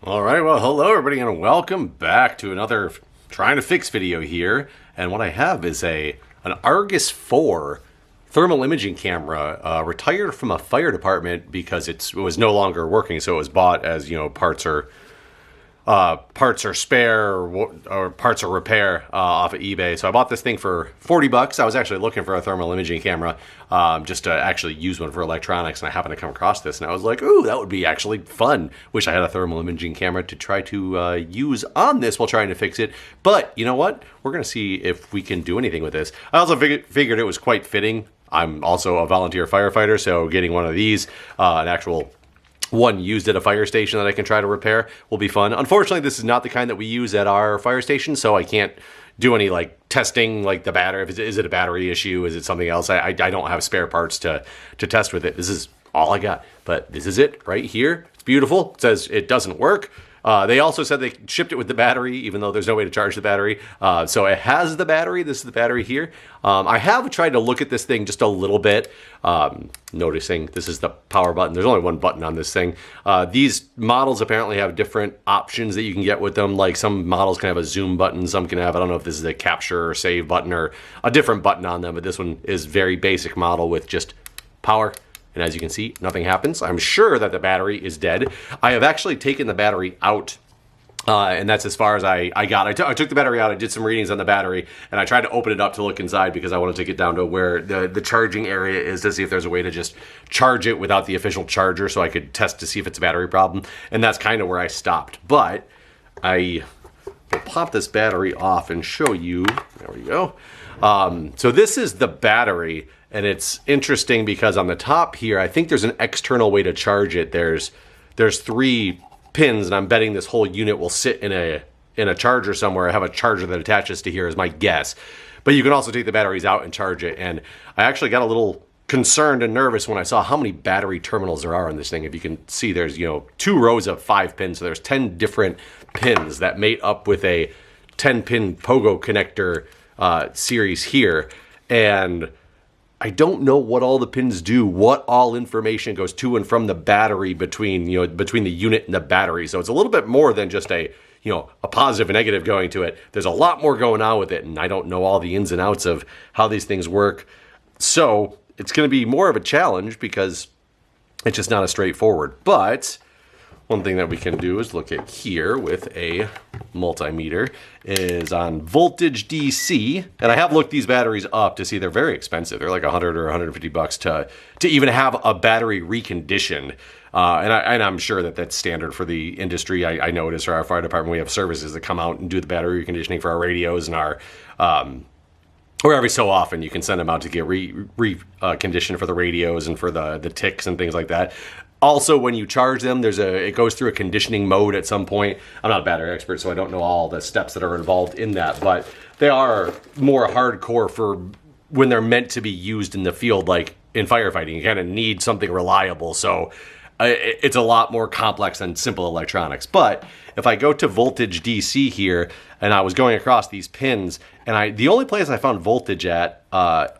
All right, well, hello everybody, and welcome back to another trying to fix video here. And what I have is an Argus 4 thermal imaging camera, retired from a fire department because it was no longer working. So it was bought as parts are spare or parts are repair off of eBay. So I bought this thing for $40. I was actually looking for a thermal imaging camera just to actually use one for electronics, and I happened to come across this, and I was like, ooh, that would be actually fun. Wish I had a thermal imaging camera to try to use on this while trying to fix it. But you know what? We're going to see if we can do anything with this. I also figured it was quite fitting. I'm also a volunteer firefighter, so getting one of these, an actual one used at a fire station that I can try to repair will be fun. Unfortunately, this is not the kind that we use at our fire station, so I can't do any testing like the battery. Is it a battery issue? Is it something else? I don't have spare parts to test with it. This is all I got, but this is it right here. It's beautiful. It says it doesn't work. They also said they shipped it with the battery, even though there's no way to charge the battery. So it has the battery. This is the battery here. I have tried to look at this thing just a little bit, noticing this is the power button. There's only one button on this thing. These models apparently have different options that you can get with them. Like some models can have a zoom button. Some can have, I don't know if this is a capture or save button or a different button on them, but this one is very basic model with just power. And as you can see, nothing happens. I'm sure that the battery is dead. I have actually taken the battery out, and that's as far as I got. I took the battery out, I did some readings on the battery, and I tried to open it up to look inside because I wanted to get down to where the charging area is to see if there's a way to just charge it without the official charger so I could test to see if it's a battery problem. And that's kind of where I stopped. But I will pop this battery off and show you. There we go. So this is the battery. And it's interesting because on the top here, I think there's an external way to charge it. There's 3 pins, and I'm betting this whole unit will sit in a charger somewhere. I have a charger that attaches to here is my guess. But you can also take the batteries out and charge it. And I actually got a little concerned and nervous when I saw how many battery terminals there are on this thing. If you can see, there's 2 rows of 5 pins. So there's 10 different pins that mate up with a 10-pin pogo connector series here. And I don't know what all the pins do, what all information goes to and from the battery between the unit and the battery. So it's a little bit more than just a positive and negative going to it. There's a lot more going on with it, and I don't know all the ins and outs of how these things work. So it's going to be more of a challenge because it's just not as straightforward. But one thing that we can do is look at here with a multimeter is on voltage DC. And I have looked these batteries up to see they're very expensive. They're like $100 or $150 to even have a battery reconditioned. And I'm sure that that's standard for the industry. I know it is for our fire department. We have services that come out and do the battery reconditioning for our radios and our or every so often you can send them out to get reconditioned for the radios and for the TICs and things like that. Also, when you charge them, it goes through a conditioning mode at some point. I'm not a battery expert, so I don't know all the steps that are involved in that, but they are more hardcore for when they're meant to be used in the field, like in firefighting. You kind of need something reliable, so it's a lot more complex than simple electronics. But if I go to voltage DC here, and I was going across these pins, and the only place I found voltage at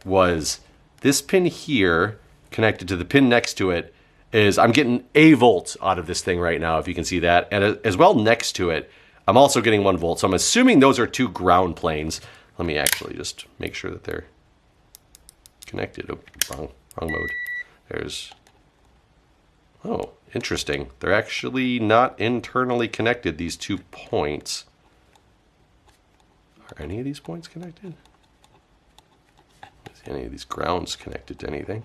was this pin here, connected to the pin next to it, is I'm getting a volt out of this thing right now, if you can see that. And as well next to it, I'm also getting 1 volt. So I'm assuming those are 2 ground planes. Let me actually just make sure that they're connected. Oh, wrong mode. Oh, interesting. They're actually not internally connected, these 2 points. Are any of these points connected? Is any of these grounds connected to anything?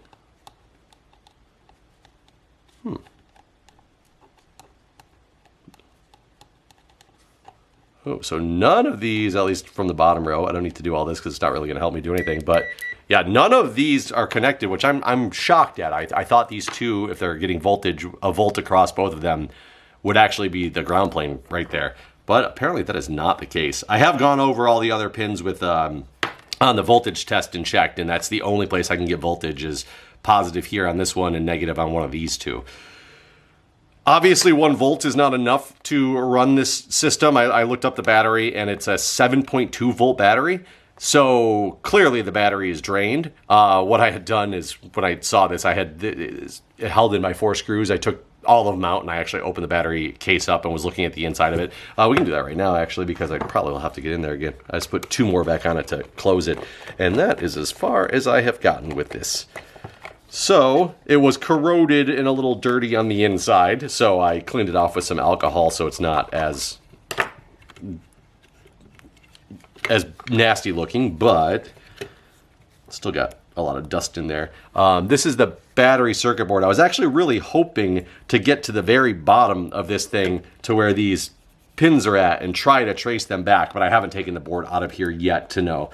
Oh, so none of these, at least from the bottom row, I don't need to do all this because it's not really going to help me do anything, but yeah, none of these are connected, which I'm shocked at. I thought these 2, if they're getting voltage, a volt across both of them, would actually be the ground plane right there. But apparently that is not the case. I have gone over all the other pins with on the voltage test and checked, and that's the only place I can get voltage is positive here on this one and negative on one of these 2. Obviously, 1 volt is not enough to run this system. I looked up the battery, and it's a 7.2 volt battery. So clearly the battery is drained. What I had done is when I saw this, I had it held in my 4 screws. I took all of them out, and I actually opened the battery case up and was looking at the inside of it. We can do that right now, actually, because I probably will have to get in there again. I just put 2 more back on it to close it, and that is as far as I have gotten with this. So it was corroded and a little dirty on the inside, so I cleaned it off with some alcohol so it's not as nasty looking, but still got a lot of dust in there. This is the battery circuit board. I was actually really hoping to get to the very bottom of this thing to where these pins are at and try to trace them back, but I haven't taken the board out of here yet to know.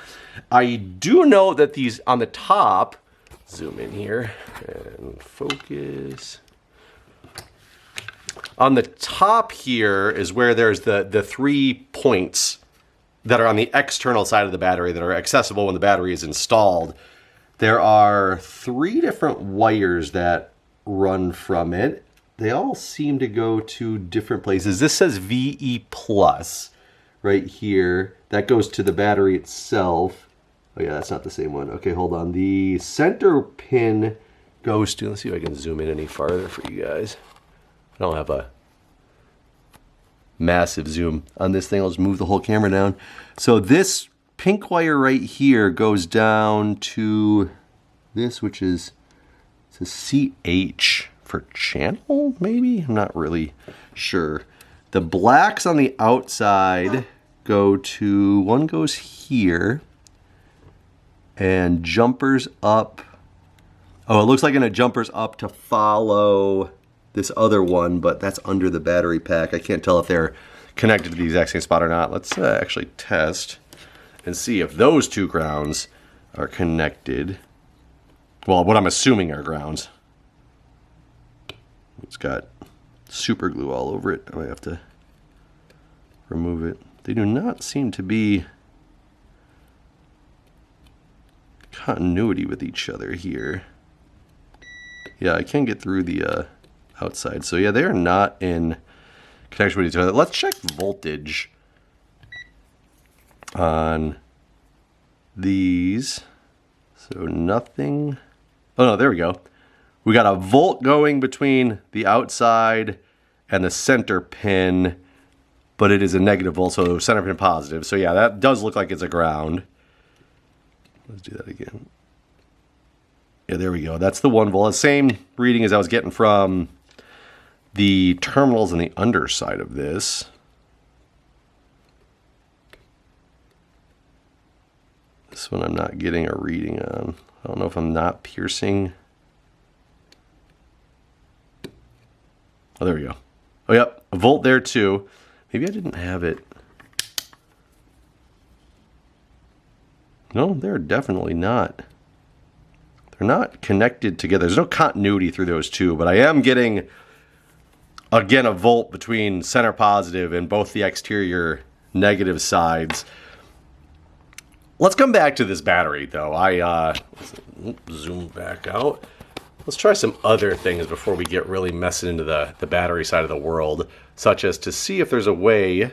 I do know that these on the top, zoom in here and focus. On the top here is where there's the 3 points that are on the external side of the battery that are accessible when the battery is installed. There are 3 different wires that run from it. They all seem to go to different places. This says VE plus right here. That goes to the battery itself. Oh yeah, that's not the same one. Okay, hold on. The center pin goes to, let's see if I can zoom in any farther for you guys. I don't have a massive zoom on this thing. I'll just move the whole camera down. So this pink wire right here goes down to this, which is, it's a CH for channel, maybe? I'm not really sure. The blacks on the outside go to, one goes here, and jumpers up. Oh, it looks like it jumpers up to follow this other one, but that's under the battery pack. I can't tell if they're connected to the exact same spot or not. Let's actually test and see if those 2 grounds are connected. Well, what I'm assuming are grounds. It's got super glue all over it. I might have to remove it. They do not seem to be continuity with each other here. Yeah, I can get through the outside. So yeah, they are not in connection with each other. Let's check voltage on these. So nothing. Oh no, there we go. We got a volt going between the outside and the center pin, but it is a negative volt, so center pin positive. So yeah, that does look like it's a ground. Let's do that again. Yeah, there we go. That's the 1 volt. The same reading as I was getting from the terminals on the underside of this. This one I'm not getting a reading on. I don't know if I'm not piercing. Oh, there we go. Oh, yep, a volt there too. Maybe I didn't have it. No, they're definitely not. They're not connected together. There's no continuity through those 2, but I am getting, again, a volt between center positive and both the exterior negative sides. Let's come back to this battery, though. Let's zoom back out. Let's try some other things before we get really messing into the battery side of the world, such as to see if there's a way,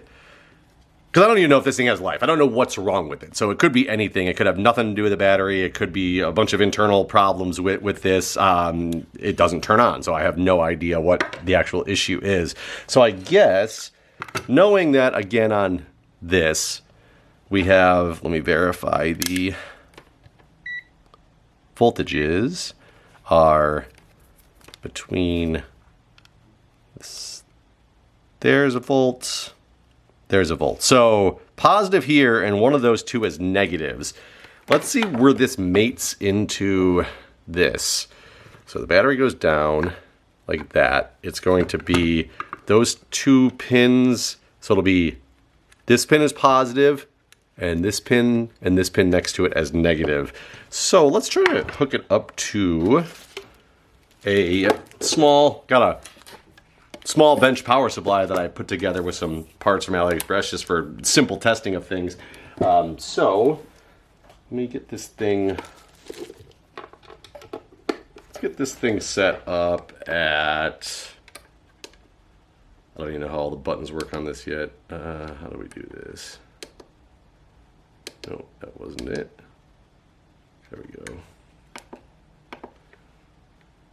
because I don't even know if this thing has life. I don't know what's wrong with it. So it could be anything. It could have nothing to do with the battery. It could be a bunch of internal problems with this. It doesn't turn on, so I have no idea what the actual issue is. So I guess, knowing that, again, on this, we have, let me verify, the voltages are between this, there's a volt, there's a volt. So positive here, and one of those 2 is negatives. Let's see where this mates into this. So the battery goes down like that. It's going to be those 2 pins. So it'll be, this pin is positive, and this pin next to it as negative. So let's try to hook it up to a small, got a small bench power supply that I put together with some parts from AliExpress just for simple testing of things. So let me get this thing, let's get this thing set up at, I don't even know how all the buttons work on this yet. How do we do this? No, that wasn't it. There we go.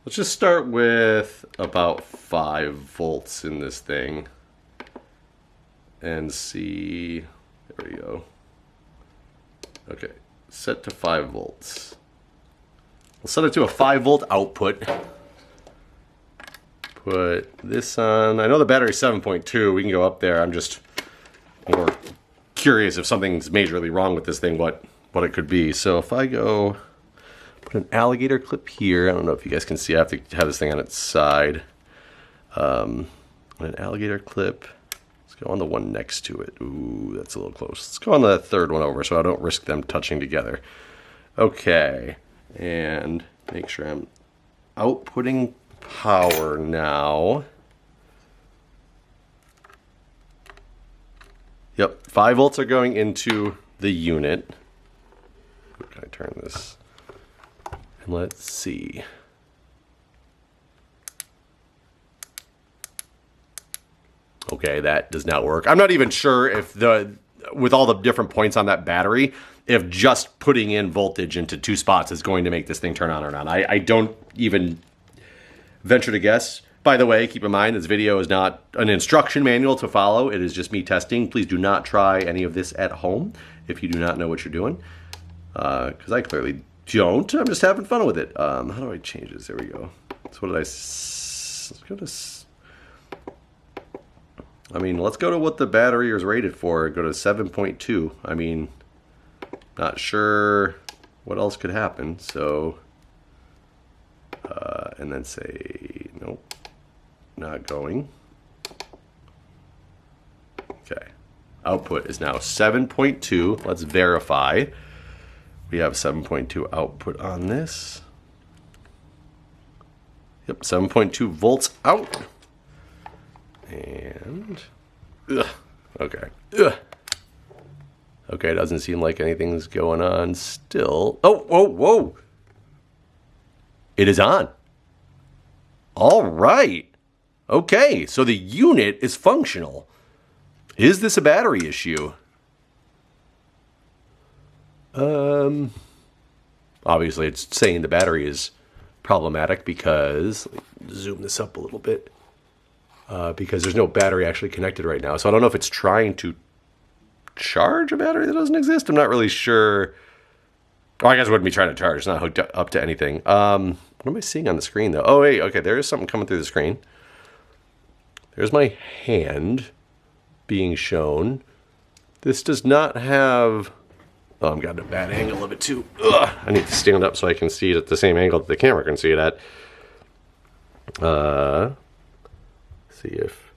Let's just start with about 5 volts in this thing and see. There we go. Okay, set to 5 volts. We'll set it to a 5 volt output. Put this on. I know the battery's 7.2. We can go up there. I'm just more curious if something's majorly wrong with this thing, what it could be. So if I go put an alligator clip here, I don't know if you guys can see. I have to have this thing on its side. An alligator clip. Let's go on the one next to it. Ooh, that's a little close. Let's go on the third one over so I don't risk them touching together. Okay, and make sure I'm outputting power now. Yep, 5 volts are going into the unit. Can I turn this? And let's see. Okay, that does not work. I'm not even sure if with all the different points on that battery, if just putting in voltage into 2 spots is going to make this thing turn on or not. I don't even venture to guess. By the way, keep in mind, this video is not an instruction manual to follow. It is just me testing. Please do not try any of this at home if you do not know what you're doing. Because I clearly don't. I'm just having fun with it. How do I change this? There we go. So what did let's go to... I mean, let's go to what the battery is rated for. Go to 7.2. I mean, not sure what else could happen. So, and then say, nope, not going. Okay. Output is now 7.2. Let's verify. We have 7.2 output on this. Yep, 7.2 volts out. And, okay. Okay, doesn't seem like anything's going on still. Oh, whoa, whoa. It is on. All right. Okay, so the unit is functional. Is this a battery issue? Obviously it's saying the battery is problematic because, let me zoom this up a little bit, because there's no battery actually connected right now. So I don't know if it's trying to charge a battery that doesn't exist. I'm not really sure. Oh, I guess it wouldn't be trying to charge. It's not hooked up to anything. What am I seeing on the screen though? Oh wait, okay, there is something coming through the screen. There's my hand being shown. This does not have... Oh, I'm got a bad angle of it too. Ugh, I need to stand up so I can see it at the same angle that the camera can see it at. See if...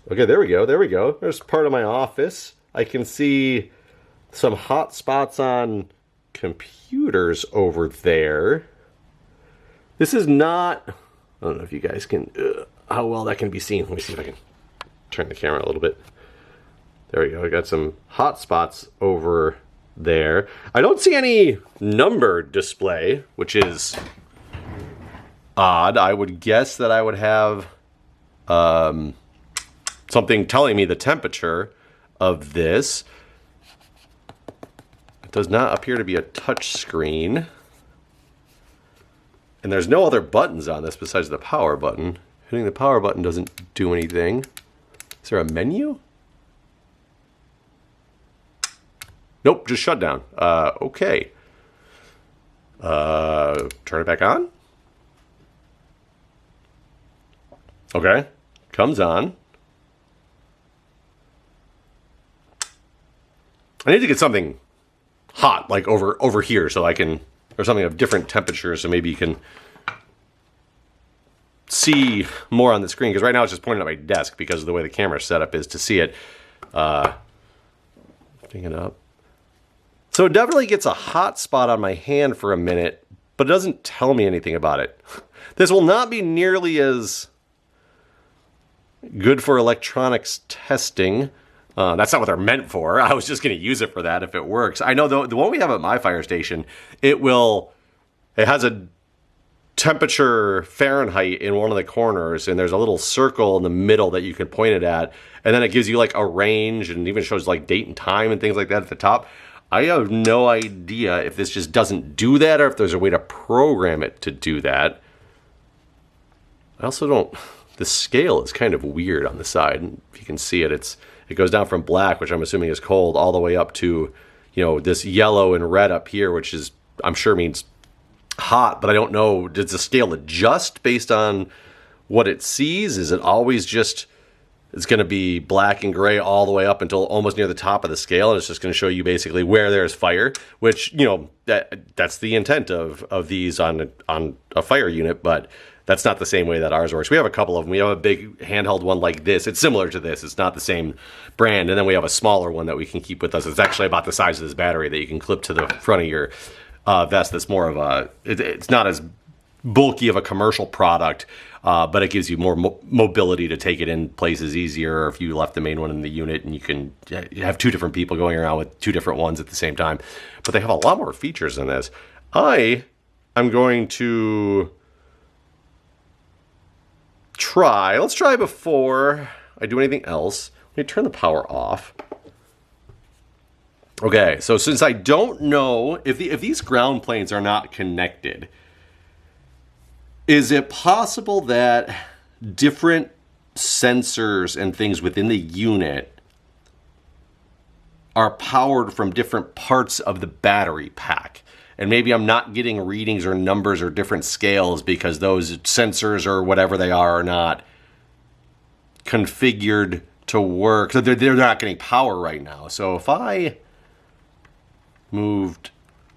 Okay, there we go, there we go. There's part of my office. I can see some hot spots on computers over there. This is not... I don't know if you guys can... how well that can be seen. Let me see if I can turn the camera a little bit. There we go. I got some hot spots over there. I don't see any number display, which is odd. I would guess that I would have something telling me the temperature of this. It does not appear to be a touch screen. And there's no other buttons on this besides the power button. Hitting the power button doesn't do anything. Is there a menu? Nope, just shut down. Okay. Turn it back on. Okay. Comes on. I need to get something hot, like over here, so I can, or something of different temperatures, so maybe you can see more on the screen, because right now it's just pointing at my desk because of the way the camera setup is to see it. Putting it up. So it definitely gets a hot spot on my hand for a minute, but it doesn't tell me anything about it. This will not be nearly as good for electronics testing. That's not what they're meant for. I was just going to use it for that if it works. I know the one we have at my fire station, it has a temperature Fahrenheit in one of the corners, and there's a little circle in the middle that you can point it at, and then it gives you like a range and even shows like date and time and things like that at the top. I have no idea if this just doesn't do that or if there's a way to program it to do that. I also don't, the scale is kind of weird on the side. If you can see it, it goes down from black, which I'm assuming is cold, all the way up to, you know, this yellow and red up here, which is, I'm sure means hot, but I don't know, does the scale adjust based on what it sees? Is it always just, it's going to be black and gray all the way up until almost near the top of the scale, and it's just going to show you basically where there's fire, which, you know, that's the intent of these on a fire unit, but that's not the same way that ours works. We have a couple of them. We have a big handheld one like this. It's similar to this. It's not the same brand. And then we have a smaller one that we can keep with us. It's actually about the size of this battery that you can clip to the front of your vest. That's more of a, it's not as bulky of a commercial product, but it gives you more mobility to take it in places easier if you left the main one in the unit, and you can have two different people going around with two different ones at the same time. But they have a lot more features than this. I'm going to let's try before I do anything else. Let me turn the power off. Okay, so since I don't know if these ground planes are not connected, is it possible that different sensors and things within the unit are powered from different parts of the battery pack? And maybe I'm not getting readings or numbers or different scales because those sensors or whatever they are not configured to work. So they're not getting power right now. So if I moved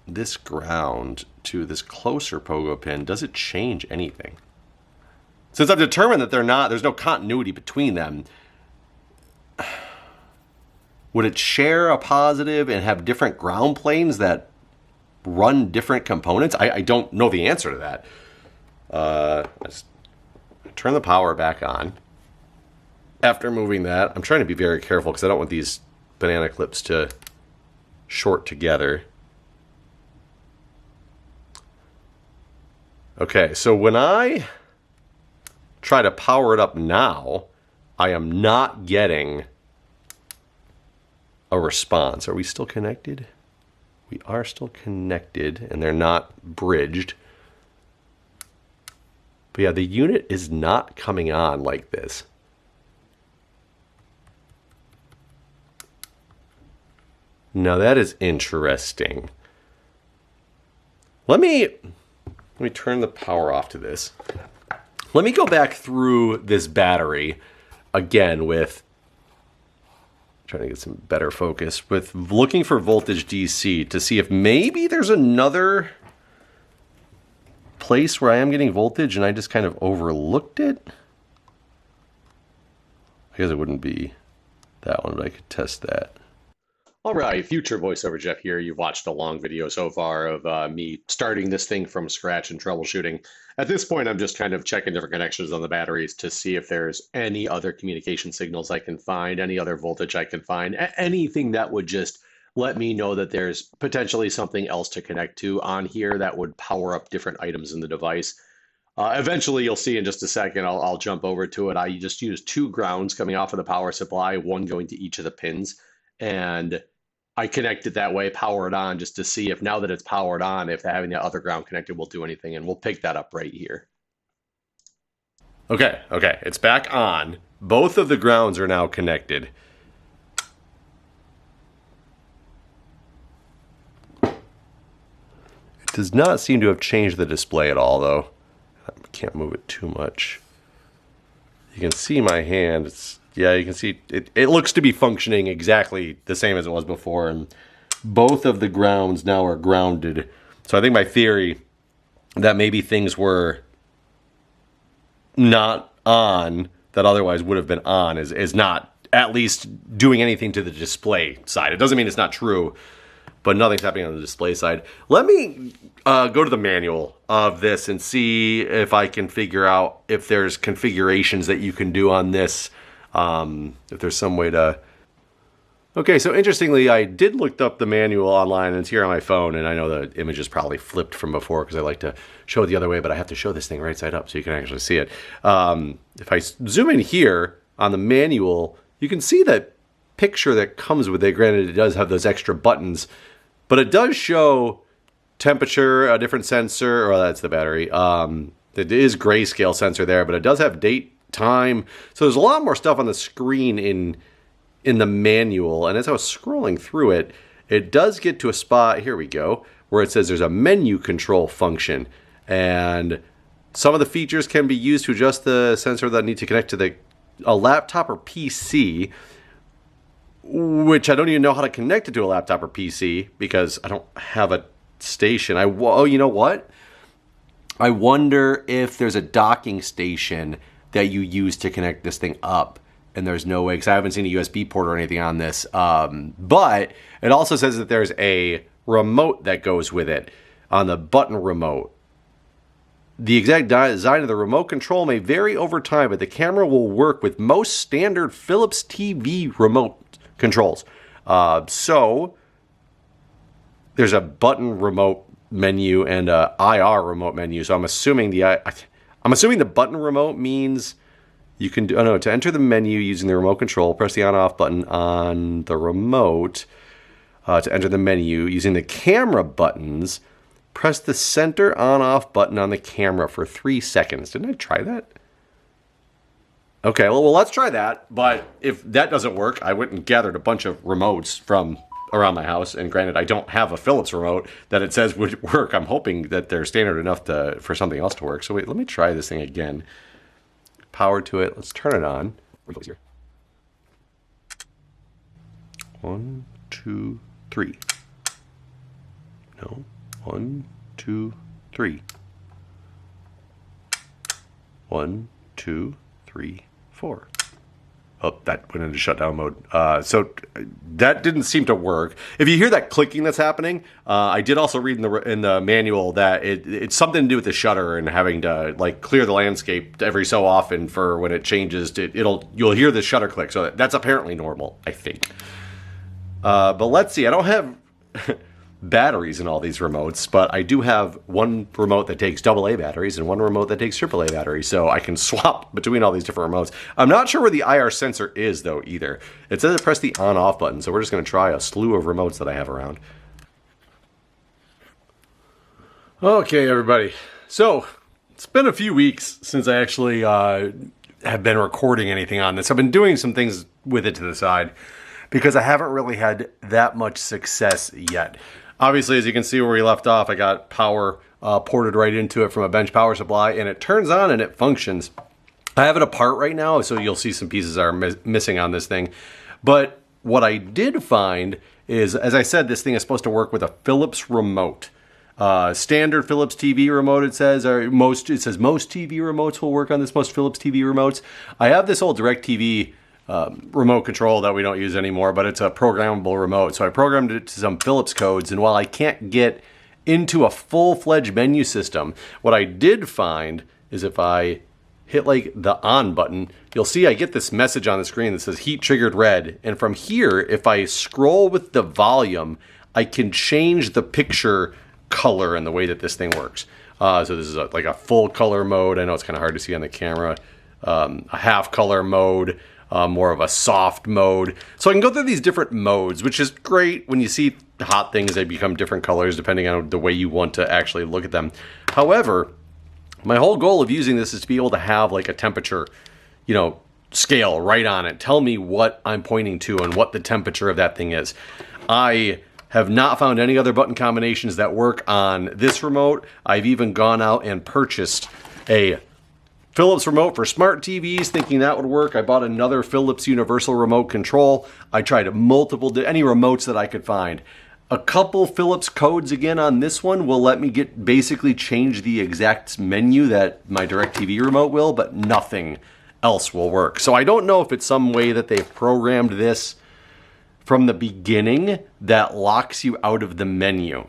this ground to this closer pogo pin, does it change anything? Since I've determined that there's no continuity between them, would it share a positive and have different ground planes that run different components? I don't know the answer to that. Let's turn the power back on. After moving that, I'm trying to be very careful because I don't want these banana clips to short together. Okay, so when I try to power it up now, I am not getting a response. Are we still connected? We are still connected, and they're not bridged. But yeah, the unit is not coming on like this. Now that is interesting. Let me turn the power off to this. Let me go back through this battery again with trying to get some better focus with looking for voltage DC to see if maybe there's another place where I am getting voltage and I just kind of overlooked it. I guess it wouldn't be that one, but I could test that. All right, future voiceover Jeff here. You've watched a long video so far of me starting this thing from scratch and troubleshooting. At this point, I'm just kind of checking different connections on the batteries to see if there's any other communication signals I can find, any other voltage I can find, anything that would just let me know that there's potentially something else to connect to on here that would power up different items in the device. Eventually, you'll see in just a second, I'll jump over to it. I just use two grounds coming off of the power supply, one going to each of the pins, and I connect it that way, power it on, just to see if now that it's powered on, if having the other ground connected will do anything, and we'll pick that up right here. Okay, it's back on. Both of the grounds are now connected. It does not seem to have changed the display at all, though. I can't move it too much. You can see my hand. Yeah, you can see it looks to be functioning exactly the same as it was before, and both of the grounds now are grounded. So I think my theory that maybe things were not on that otherwise would have been on is not at least doing anything to the display side. It doesn't mean it's not true, but nothing's happening on the display side. Let me go to the manual of this and see if I can figure out if there's configurations that you can do on this. If there's some way to... Okay, so interestingly, I did look up the manual online, and it's here on my phone, and I know the image is probably flipped from before because I like to show it the other way, but I have to show this thing right side up so you can actually see it. If I zoom in here on the manual, you can see that picture that comes with it. Granted, it does have those extra buttons, but it does show temperature, a different sensor, or that's the battery, It is grayscale sensor there, but it does have date, time. So there's a lot more stuff on the screen in the manual. And as I was scrolling through it, it does get to a spot, here we go, where it says there's a menu control function. And some of the features can be used to adjust the sensor that need to connect to a laptop or PC, which I don't even know how to connect it to a laptop or PC because I don't have a station. Oh, you know what? I wonder if there's a docking station that you use to connect this thing up. And there's no way, because I haven't seen a USB port or anything on this. But it also says that there's a remote that goes with it on the button remote. The exact design of the remote control may vary over time, but the camera will work with most standard Philips TV remote controls. So there's a button remote menu and a IR remote menu. So I'm assuming the button remote means you can do, to enter the menu using the remote control, press the on-off button on the remote. To enter the menu using the camera buttons, press the center on-off button on the camera for 3 seconds. Didn't I try that? Okay, well, let's try that. But if that doesn't work, I went and gathered a bunch of remotes from around my house. And granted, I don't have a Philips remote that it says would work. I'm hoping that they're standard enough for something else to work. So wait, let me try this thing again. Power to it. Let's turn it on. Here. 1, 2, 3. No. 1, 2, 3. 1, 2, 3, 4. Oh, that went into shutdown mode. So that didn't seem to work. If you hear that clicking that's happening, I did also read in the manual that it's something to do with the shutter and having to like clear the landscape every so often for when it changes. You'll hear the shutter click. So that's apparently normal, I think. But let's see. I don't have batteries in all these remotes, but I do have one remote that takes AA batteries and one remote that takes AAA batteries, so I can swap between all these different remotes. I'm not sure where the IR sensor is, though, either. It says to press the on-off button, so we're just going to try a slew of remotes that I have around. Okay, everybody. So, it's been a few weeks since I actually have been recording anything on this. I've been doing some things with it to the side because I haven't really had that much success yet. Obviously, as you can see where we left off, I got power ported right into it from a bench power supply, and it turns on and it functions. I have it apart right now, so you'll see some pieces are missing on this thing. But what I did find is, as I said, this thing is supposed to work with a Philips remote. Standard Philips TV remote, it says most TV remotes will work on this, most Philips TV remotes. I have this old DirecTV remote control that we don't use anymore, but it's a programmable remote. So I programmed it to some Philips codes, and while I can't get into a full-fledged menu system, what I did find is if I hit like the on button, you'll see I get this message on the screen that says heat triggered red. And from here, if I scroll with the volume, I can change the picture color and the way that this thing works. So this is like a full color mode. I know it's kind of hard to see on the camera. A half color mode. More of a soft mode. So I can go through these different modes, which is great. When you see hot things, they become different colors depending on the way you want to actually look at them. However, my whole goal of using this is to be able to have like a temperature, scale right on it. Tell me what I'm pointing to and what the temperature of that thing is. I have not found any other button combinations that work on this remote. I've even gone out and purchased a Philips remote for smart TVs, thinking that would work. I bought another Philips universal remote control. I tried any remotes that I could find. A couple Philips codes again on this one will let me basically change the exact menu that my DirecTV remote will, but nothing else will work. So I don't know if it's some way that they've programmed this from the beginning that locks you out of the menu.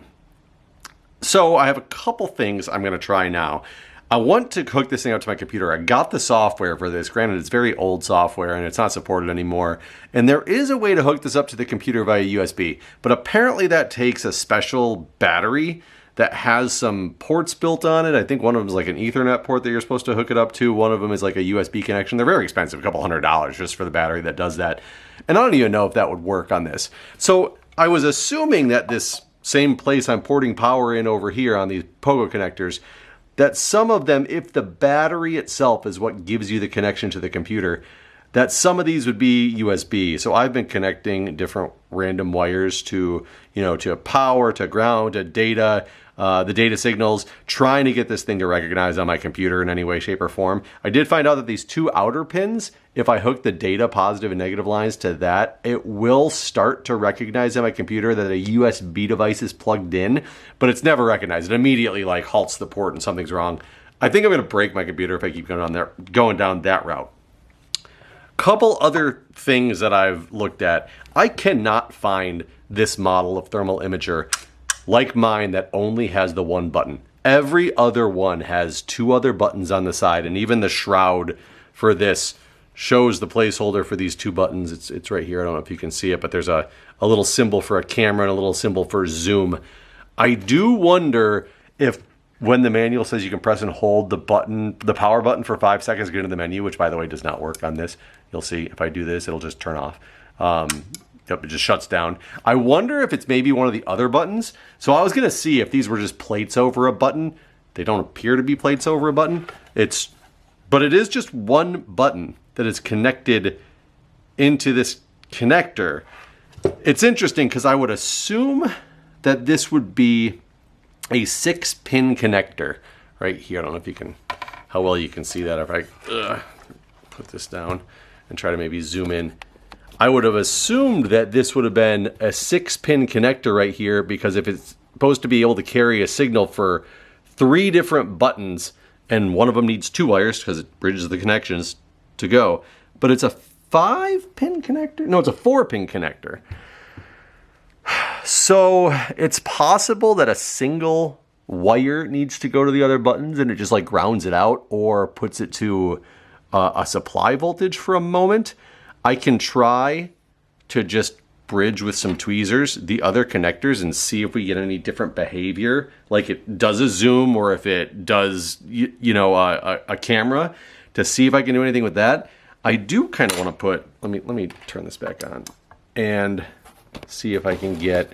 So I have a couple things I'm going to try now. I want to hook this thing up to my computer. I got the software for this. Granted, it's very old software and it's not supported anymore. And there is a way to hook this up to the computer via USB. But apparently that takes a special battery that has some ports built on it. I think one of them is like an Ethernet port that you're supposed to hook it up to. One of them is like a USB connection. They're very expensive, a couple $100 just for the battery that does that. And I don't even know if that would work on this. So I was assuming that this same place I'm porting power in over here on these pogo connectors, that some of them, if the battery itself is what gives you the connection to the computer, that some of these would be USB. So I've been connecting different random wires to, to power, to ground, to data, the data signals, trying to get this thing to recognize on my computer in any way, shape, or form. I did find out that these two outer pins, if I hook the data positive and negative lines to that, it will start to recognize on my computer that a USB device is plugged in, but it's never recognized. It immediately like halts the port and something's wrong. I think I'm going to break my computer if I keep going down that route. Couple other things that I've looked at. I cannot find this model of thermal imager like mine that only has the one button. Every other one has two other buttons on the side, and even the shroud for this shows the placeholder for these two buttons. It's right here. I don't know if you can see it, but there's a little symbol for a camera and a little symbol for zoom. I do wonder if when the manual says you can press and hold the button, the power button for 5 seconds to get into the menu, which by the way does not work on this. You'll see if I do this, it'll just turn off. Yep, it just shuts down. I wonder if it's maybe one of the other buttons. So I was going to see if these were just plates over a button. They don't appear to be plates over a button. But it is just one button that is connected into this connector. It's interesting because I would assume that this would be a 6-pin connector right here. I don't know if you can, how well you can see that if I put this down and try to maybe zoom in. I would have assumed that this would have been a 6-pin connector right here, because if it's supposed to be able to carry a signal for 3 different buttons, and one of them needs 2 wires because it bridges the connections to go, but it's a 5-pin connector? No, it's a 4-pin connector. So it's possible that a single wire needs to go to the other buttons and it just like grounds it out or puts it to a supply voltage for a moment. I can try to just bridge with some tweezers the other connectors and see if we get any different behavior, like it does a zoom or if it does, a camera, to see if I can do anything with that. I do kind of want to put, let me turn this back on and see if I can get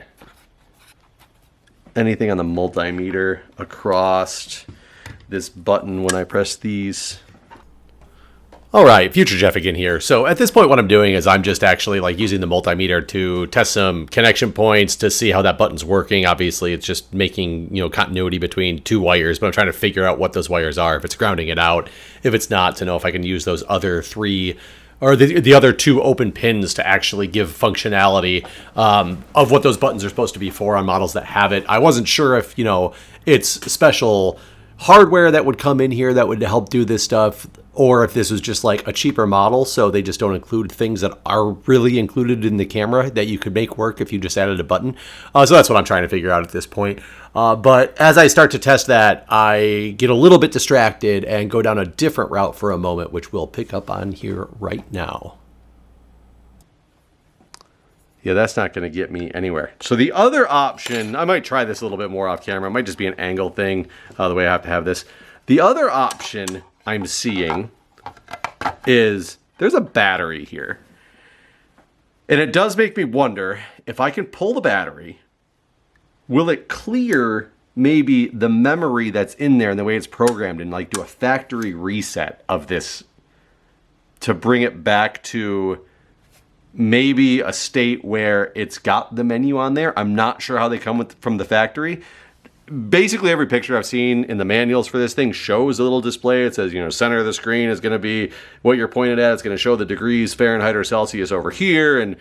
anything on the multimeter across this button when I press these. All right, Future Jeff again here. So at this point, what I'm doing is I'm just actually like using the multimeter to test some connection points to see how that button's working. Obviously, it's just making, continuity between 2 wires, but I'm trying to figure out what those wires are, if it's grounding it out, if it's not, to know if I can use those other 3 or the other 2 open pins to actually give functionality of what those buttons are supposed to be for on models that have it. I wasn't sure if, it's special hardware that would come in here that would help do this stuff, or if this was just like a cheaper model, so they just don't include things that are really included in the camera that you could make work if you just added a button. So that's what I'm trying to figure out at this point. But as I start to test that, I get a little bit distracted and go down a different route for a moment, which we'll pick up on here right now. Yeah, that's not going to get me anywhere. So the other option, I might try this a little bit more off camera. It might just be an angle thing, the way I have to have this. The other option I'm seeing is there's a battery here. And it does make me wonder, if I can pull the battery, will it clear maybe the memory that's in there and the way it's programmed and like do a factory reset of this to bring it back to maybe a state where it's got the menu on there. I'm not sure how they come from the factory. Basically, every picture I've seen in the manuals for this thing shows a little display. It says, center of the screen is going to be what you're pointed at. It's going to show the degrees Fahrenheit or Celsius over here and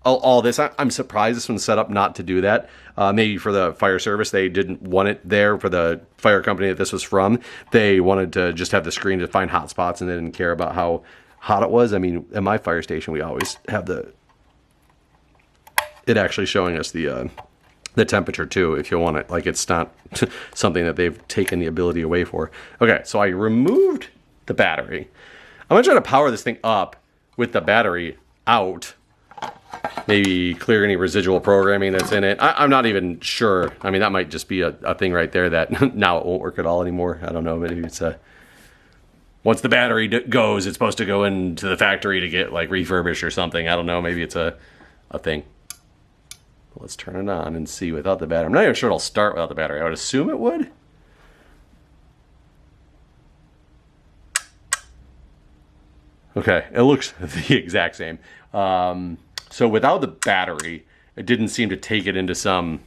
all this. I'm surprised this one's set up not to do that. Maybe for the fire service, they didn't want it there. For the fire company that this was from, they wanted to just have the screen to find hot spots, and they didn't care about how hot it was. I mean, at my fire station, we always have it actually showing us the temperature too, if you want it. Like, it's not something that they've taken the ability away for. Okay, so I removed the battery. I'm gonna try to power this thing up with the battery out. Maybe clear any residual programming that's in it. I'm not even sure. I mean, that might just be a thing right there that now it won't work at all anymore. I don't know. Maybe it's once the battery goes, it's supposed to go into the factory to get like refurbished or something. I don't know. Maybe it's a thing. Let's turn it on and see without the battery. I'm not even sure it'll start without the battery. I would assume it would. Okay, it looks the exact same. So without the battery, it didn't seem to take it into some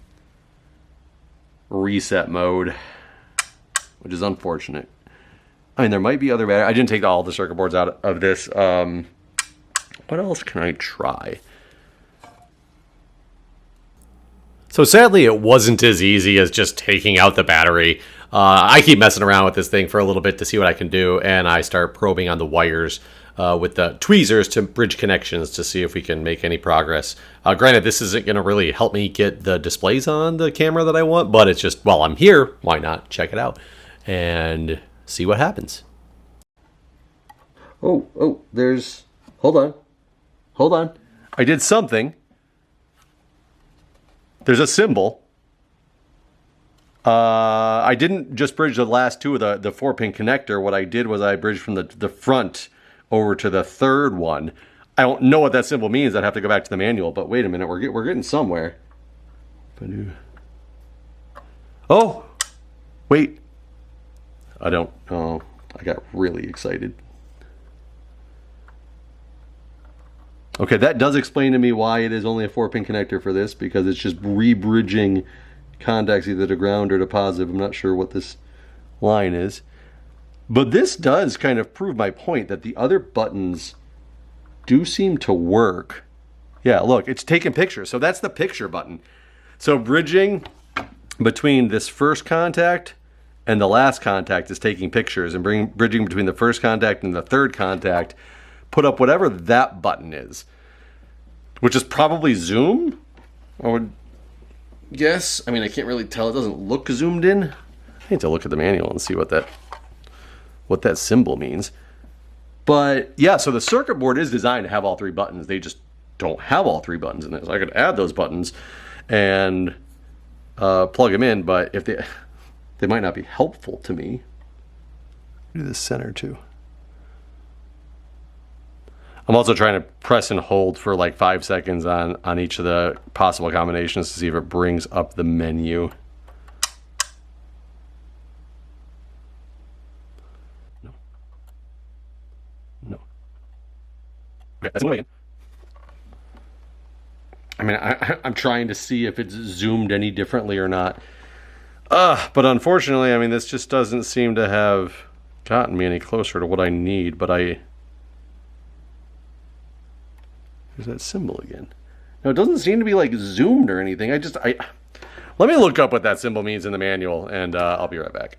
reset mode, which is unfortunate. I mean, there might be other batteries. I didn't take all the circuit boards out of this. What else can I try? So sadly, it wasn't as easy as just taking out the battery. I keep messing around with this thing for a little bit to see what I can do, and I start probing on the wires with the tweezers to bridge connections to see if we can make any progress. Granted, this isn't going to really help me get the displays on the camera that I want, but it's just, while I'm here, why not check it out and see what happens. Oh, there's... Hold on. I did something. There's a symbol. I didn't just bridge the last two of the 4-pin connector. What I did was I bridged from the front over to the third one. I don't know what that symbol means. I'd have to go back to the manual. But wait a minute, we're getting somewhere. Oh, wait. I got really excited. Okay, that does explain to me why it is only a 4-pin connector for this, because it's just re-bridging contacts either to ground or to positive. I'm not sure what this line is. But this does kind of prove my point that the other buttons do seem to work. Yeah, look, it's taking pictures. So that's the picture button. So bridging between this first contact and the last contact is taking pictures, and bridging between the first contact and the third contact put up whatever that button is, which is probably zoom, I would guess. I mean, I can't really tell. It doesn't look zoomed in. I need to look at the manual and see what that symbol means. But yeah, so the circuit board is designed to have all 3 buttons. They just don't have all 3 buttons in it. So I could add those buttons and plug them in, but if they might not be helpful to me. Do the center too. I'm also trying to press and hold for like 5 seconds on each of the possible combinations to see if it brings up the menu. No. Okay, that's annoying. I mean, I'm trying to see if it's zoomed any differently or not. But unfortunately, I mean, this just doesn't seem to have gotten me any closer to what I need, but There's that symbol again. Now, it doesn't seem to be like zoomed or anything. Let me look up what that symbol means in the manual, and I'll be right back.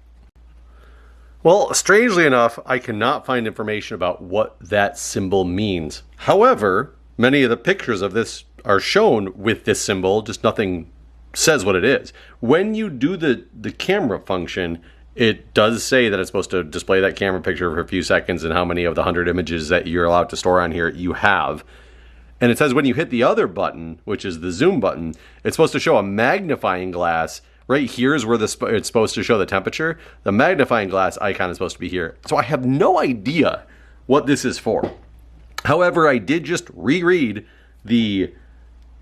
Well, strangely enough, I cannot find information about what that symbol means. However, many of the pictures of this are shown with this symbol, just nothing says what it is. When you do the camera function, it does say that it's supposed to display that camera picture for a few seconds and how many of the 100 images that you're allowed to store on here you have. And it says when you hit the other button, which is the zoom button, it's supposed to show a magnifying glass. Right here is where it's supposed to show the temperature. The magnifying glass icon is supposed to be here. So I have no idea what this is for. However, I did just reread the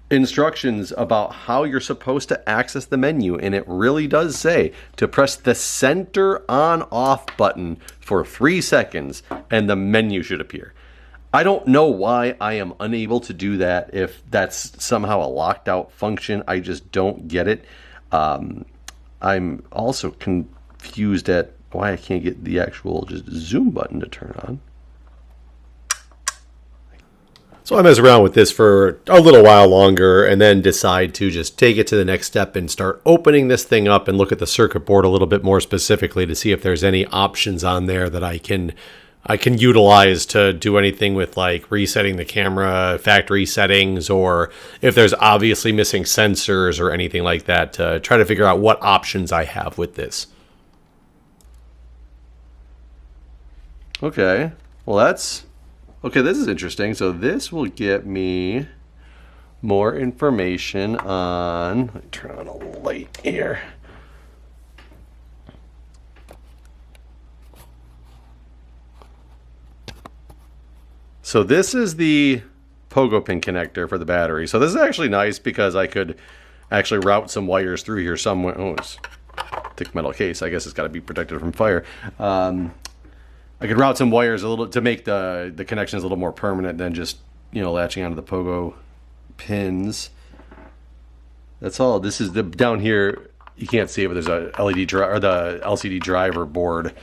instructions about how you're supposed to access the menu, and it really does say to press the center on-off button for 3 seconds and the menu should appear. I don't know why I am unable to do that, if that's somehow a locked out function. I just don't get it. I'm also confused at why I can't get the actual just zoom button to turn on. So I mess around with this for a little while longer and then decide to just take it to the next step and start opening this thing up and look at the circuit board a little bit more specifically to see if there's any options on there that I can utilize to do anything with like resetting the camera, factory settings, or if there's obviously missing sensors or anything like that, to try to figure out what options I have with this. Okay, well okay, this is interesting. So this will get me more information on, let me turn on a light here. So this is the pogo pin connector for the battery. So this is actually nice because I could actually route some wires through here somewhere. Oh, it's a thick metal case. I guess it's got to be protected from fire. I could route some wires a little to make the connections a little more permanent than just, you know, latching onto the pogo pins. That's all. This is the down here. You can't see it, but there's a LED or the LCD driver board.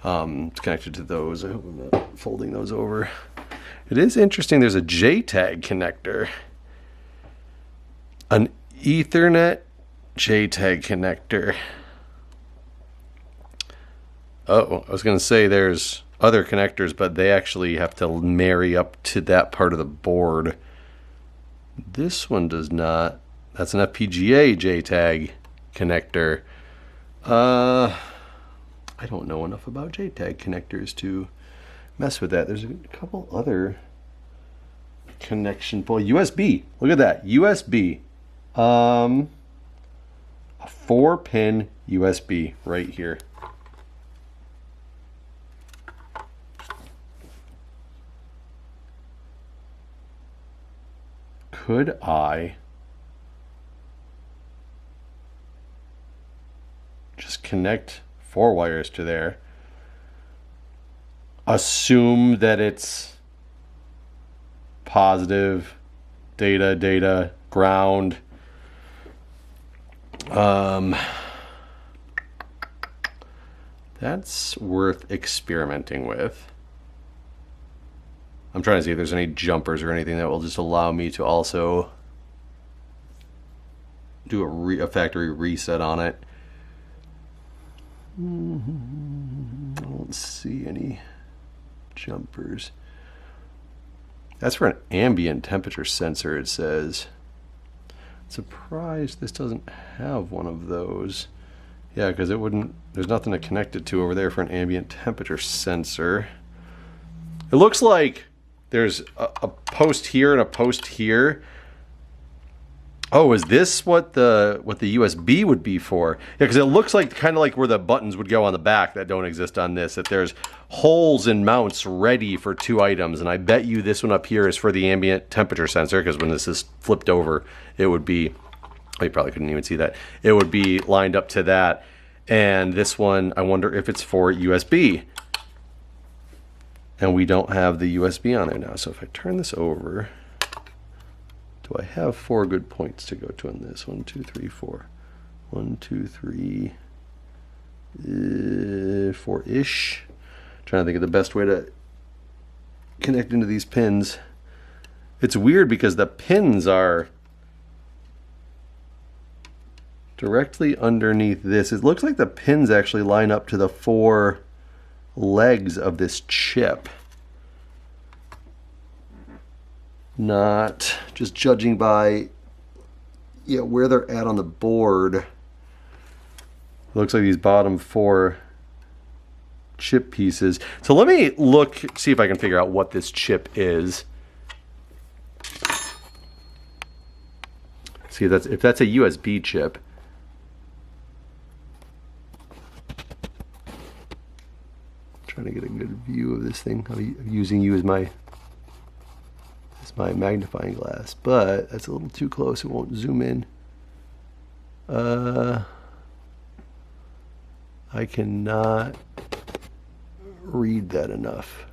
It's connected to those. I hope I'm not folding those over. It is interesting. There's a JTAG connector, an Ethernet JTAG connector. Oh, I was going to say there's other connectors, but they actually have to marry up to that part of the board. This one does not. That's an FPGA JTAG connector. I don't know enough about JTAG connectors to mess with that. There's a couple other connection port. USB. Look at that. USB. A 4-pin USB right here. Could I just connect 4 wires to there? Assume that it's positive data, ground. That's worth experimenting with. I'm trying to see if there's any jumpers or anything that will just allow me to also do a factory reset on it. I don't see any jumpers. That's for an ambient temperature sensor, it says. Surprised this doesn't have one of those. Yeah, because it wouldn't, there's nothing to connect it to over there for an ambient temperature sensor. It looks like there's a post here and a post here. Oh, is this what the USB would be for? Yeah, because it looks like kind of like where the buttons would go on the back that don't exist on this. That there's holes and mounts ready for 2 items, and I bet you this one up here is for the ambient temperature sensor, because when this is flipped over, it would be. Oh, you probably couldn't even see that. It would be lined up to that, and this one, I wonder if it's for USB. And we don't have the USB on there now. So if I turn this over. Do I have 4 good points to go to on this? 1, 2, 3, 4. 1, 2, 3, 4-ish. Trying to think of the best way to connect into these pins. It's weird because the pins are directly underneath this. It looks like the pins actually line up to the 4 legs of this chip. Not just judging by where they're at on the board. Looks like these bottom 4 chip pieces. So let me look, see if I can figure out what this chip is. See if that's a USB chip. Trying to get a good view of this thing. I'm using you as my magnifying glass, but that's a little too close. It won't zoom in. I cannot read that enough.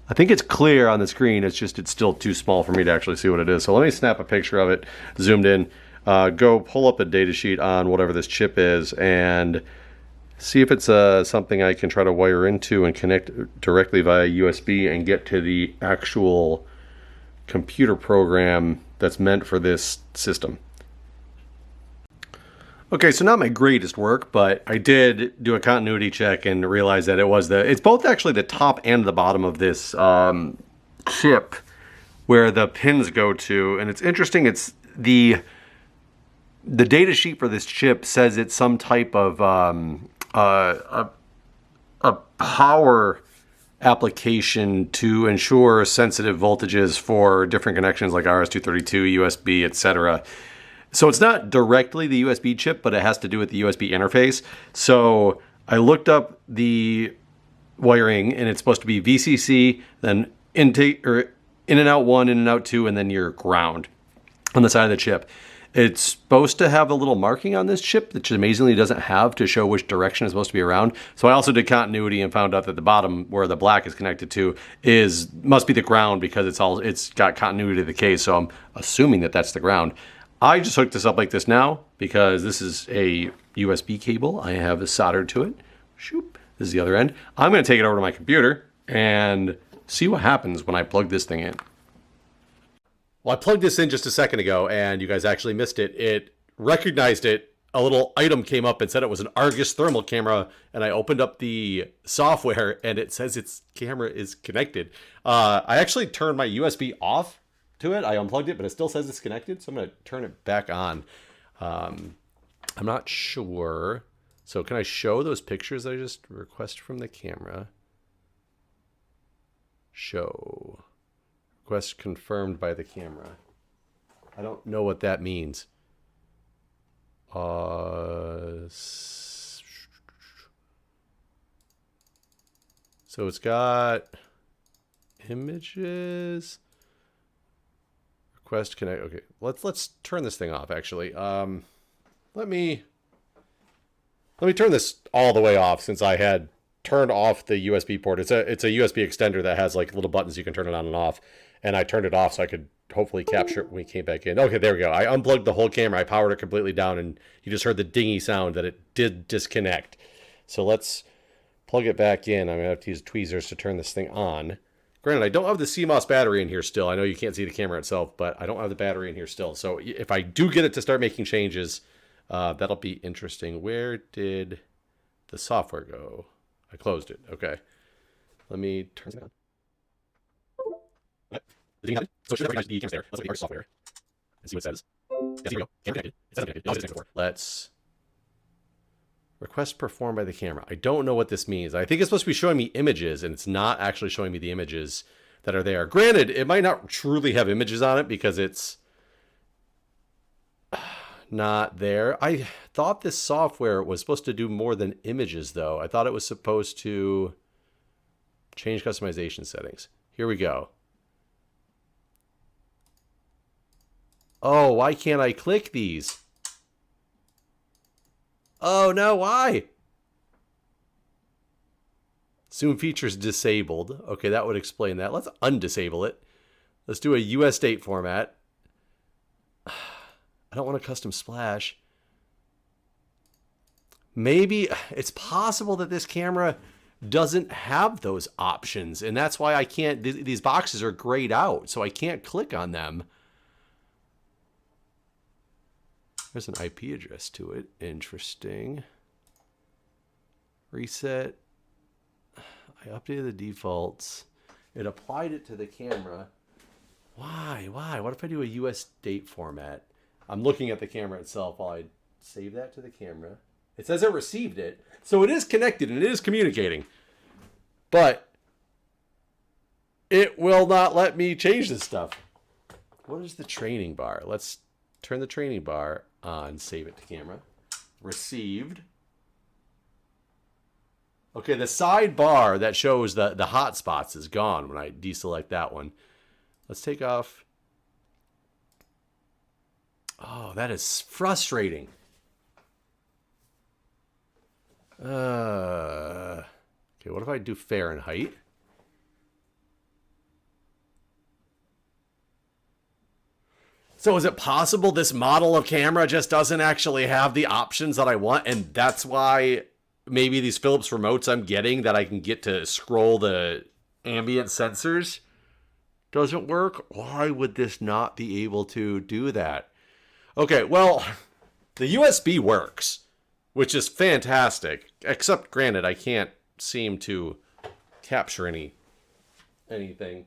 I think it's clear on the screen. It's still too small for me to actually see what it is. So let me snap a picture of it, zoomed in. Go pull up a data sheet on whatever this chip is and see if it's something I can try to wire into and connect directly via USB and get to the actual computer program that's meant for this system. Okay, so not my greatest work, but I did do a continuity check and realize that it's both actually the top and the bottom of this chip where the pins go to. And it's interesting, it's the data sheet for this chip says it's some type of a power application to ensure sensitive voltages for different connections like RS-232, USB, etc. So it's not directly the USB chip, but it has to do with the USB interface. So I looked up the wiring, and it's supposed to be VCC, then intake or in and out 1, in and out 2, and then your ground on the side of the chip. It's supposed to have a little marking on this chip, which amazingly doesn't have to show which direction it's supposed to be around. So I also did continuity and found out that the bottom where the black is connected to must be the ground because it's got continuity to the case. So I'm assuming that that's the ground. I just hooked this up like this now because this is a USB cable. I have soldered to it. Shoop. This is the other end. I'm going to take it over to my computer and see what happens when I plug this thing in. Well, I plugged this in just a second ago, and you guys actually missed it. It recognized it. A little item came up and said it was an Argus thermal camera, and I opened up the software, and it says its camera is connected. I actually turned my USB off to it. I unplugged it, but it still says it's connected, so I'm going to turn it back on. I'm not sure. So can I show those pictures that I just requested from the camera? Show. Request confirmed by the camera. I don't know what that means. So it's got images. Request connect. Okay, let's turn this thing off. Actually, let me turn this all the way off since I had turned off the USB port. It's a USB extender that has like little buttons you can turn it on and off. And I turned it off so I could hopefully capture it when we came back in. Okay, there we go. I unplugged the whole camera. I powered it completely down, and you just heard the dingy sound that it did disconnect. So let's plug it back in. I'm going to have to use tweezers to turn this thing on. Granted, I don't have the CMOS battery in here still. I know you can't see the camera itself, but I don't have the battery in here still. So if I do get it to start making changes, that'll be interesting. Where did the software go? I closed it. Okay. Let me turn it on. So it should recognize the camera's there. Let's look at the Argus software and see what it says. Yes, here we go. Camera connected. It says connected. It was connected before. Let's request performed by the camera. I don't know what this means. I think it's supposed to be showing me images, and it's not actually showing me the images that are there. Granted, it might not truly have images on it because it's not there. I thought this software was supposed to do more than images, though. I thought it was supposed to change customization settings. Here we go. Oh, why can't I click these? Oh, no, why? Zoom features disabled. Okay, that would explain that. Let's undisable it. Let's do a US date format. I don't want a custom splash. Maybe it's possible that this camera doesn't have those options, and that's why I can't. These boxes are grayed out, so I can't click on them. There's an IP address to it. Interesting. Reset. I updated the defaults. It applied it to the camera. Why? What if I do a US date format? I'm looking at the camera itself while I save that to the camera. It says it received it. So it is connected and it is communicating. But it will not let me change this stuff. What is the training bar? Let's turn the training bar on, save it to camera. Received. Okay, the sidebar that shows the hotspots is gone when I deselect that one. Let's take off. Oh, that is frustrating. Okay, what if I do Fahrenheit? So is it possible this model of camera just doesn't actually have the options that I want, and that's why maybe these Philips remotes I'm getting that I can get to scroll the ambient sensors doesn't work? Why would this not be able to do that? Okay, well, the USB works, which is fantastic, except granted, I can't seem to capture anything.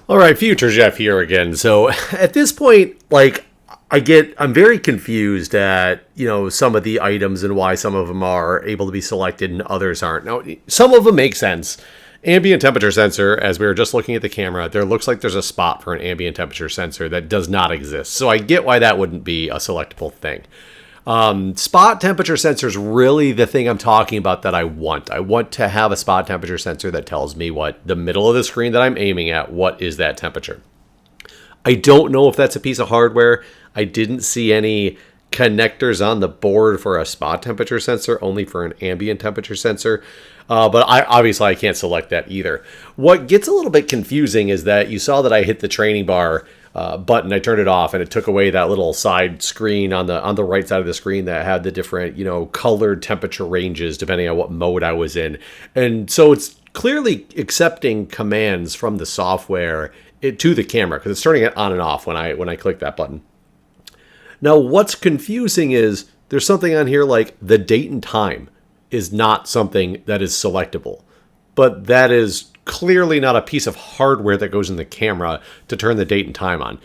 All right, Future Jeff here again. So at this point, like, I'm very confused at, some of the items and why some of them are able to be selected and others aren't. Now, some of them make sense. Ambient temperature sensor, as we were just looking at the camera, there looks like there's a spot for an ambient temperature sensor that does not exist. So I get why that wouldn't be a selectable thing. Spot temperature sensor is really the thing I'm talking about that I want. I want to have a spot temperature sensor that tells me what the middle of the screen that I'm aiming at, what is that temperature. I don't know if that's a piece of hardware. I didn't see any connectors on the board for a spot temperature sensor, only for an ambient temperature sensor. But obviously I can't select that either. What gets a little bit confusing is that you saw that I hit the training bar button. I turned it off, and it took away that little side screen on the right side of the screen that had the different, colored temperature ranges depending on what mode I was in. And so it's clearly accepting commands from the software to the camera, because it's turning it on and off when I click that button. Now, what's confusing is there's something on here like the date and time is not something that is selectable, but that is clearly not a piece of hardware that goes in the camera to turn the date and time on.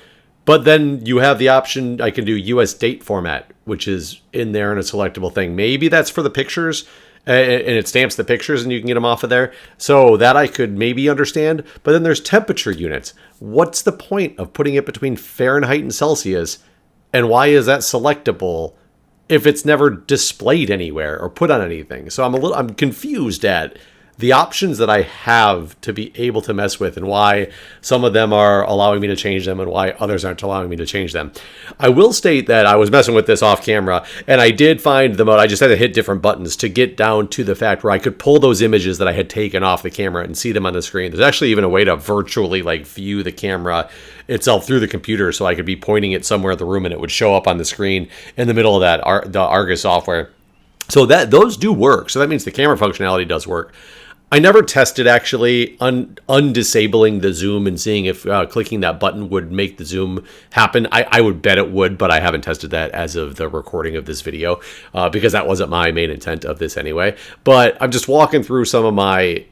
But then you have the option, I can do US date format, which is in there in a selectable thing. Maybe that's for the pictures, and it stamps the pictures and you can get them off of there. So that I could maybe understand. But then there's temperature units. What's the point of putting it between Fahrenheit and Celsius? And why is that selectable if it's never displayed anywhere or put on anything? So I'm confused at the options that I have to be able to mess with, and why some of them are allowing me to change them and why others aren't allowing me to change them. I will state that I was messing with this off camera, and I did find the mode. I just had to hit different buttons to get down to the fact where I could pull those images that I had taken off the camera and see them on the screen. There's actually even a way to virtually view the camera itself through the computer, so I could be pointing it somewhere in the room and it would show up on the screen in the middle of that the Argus software. So those do work. So that means the camera functionality does work. I never tested actually undisabling the zoom and seeing if clicking that button would make the zoom happen. I would bet it would, but I haven't tested that as of the recording of this video because that wasn't my main intent of this anyway. But I'm just walking through some of my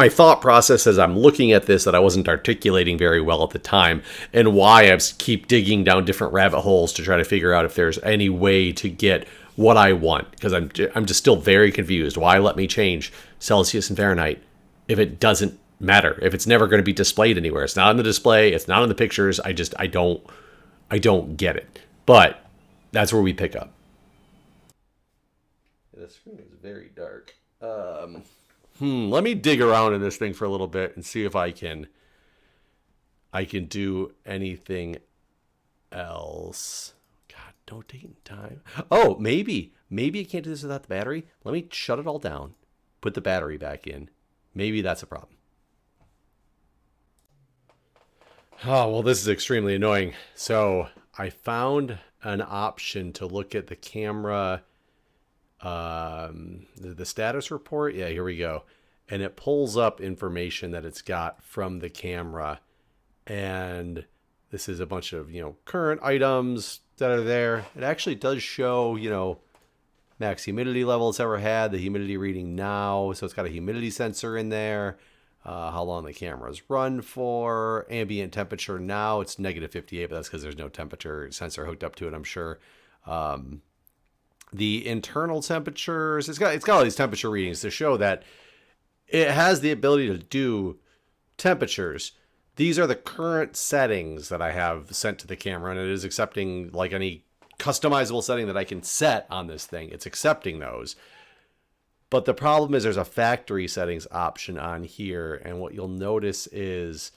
thought process as I'm looking at this that I wasn't articulating very well at the time, and why I keep digging down different rabbit holes to try to figure out if there's any way to get what I want, because I'm just still very confused. Why let me change Celsius and Fahrenheit if it doesn't matter, if it's never going to be displayed anywhere? It's not on the display, it's not on the pictures. I don't get it. But that's where we pick up. The screen is very dark. Let me dig around in this thing for a little bit and see if I can do anything else. God, no date and time. Oh, maybe I can't do this without the battery. Let me shut it all down, put the battery back in. Maybe that's a problem. Oh, well, this is extremely annoying. So I found an option to look at the camera, the status report. Yeah, here we go. And it pulls up information that it's got from the camera. And this is a bunch of, current items that are there. It actually does show, max humidity level it's ever had, the humidity reading now. So it's got a humidity sensor in there, how long the camera's run for, ambient temperature now. It's negative 58, but that's because there's no temperature sensor hooked up to it, I'm sure. The internal temperatures, it's got all these temperature readings to show that it has the ability to do temperatures. These are the current settings that I have sent to the camera, and it is accepting any customizable setting that I can set on this thing. It's accepting those. But the problem is there's a factory settings option on here, and what you'll notice is